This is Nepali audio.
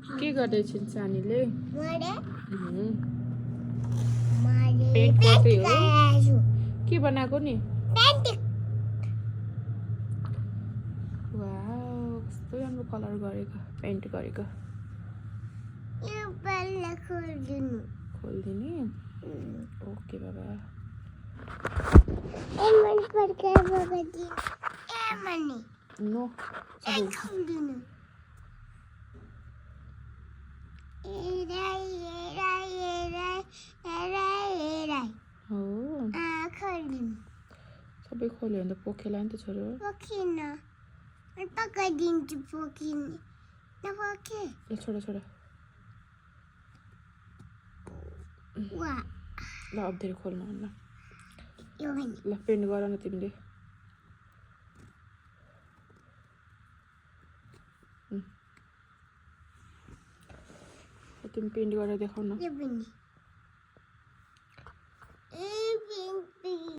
के गर्दैछिन् सानीले मैले पेन्ट गर्दै हो गराछु के बनाएको नि पेन्ट वाउ कस्तो राम्रो कलर गरेको पेन्ट गरेको यो बल्ल खोल्दिनु खोलिदिने ओके बाबा एमन प्रकार बगदी एमनी नो सबै खोल्दिनु एराई एराई एराई एराई एराई हो खोल्दिनु सबै खोल्यो भने त पोखेला नि त छोरो पोखिन अनि पकाइदिन्छु पोखिने नपोखे ल छोडा छोडा वा ल अब्धेर खोल्नु ल यो भने ल पेन्ट गर न तिमीले तिमी पेन्ट गरेर देखाउ न यो पनि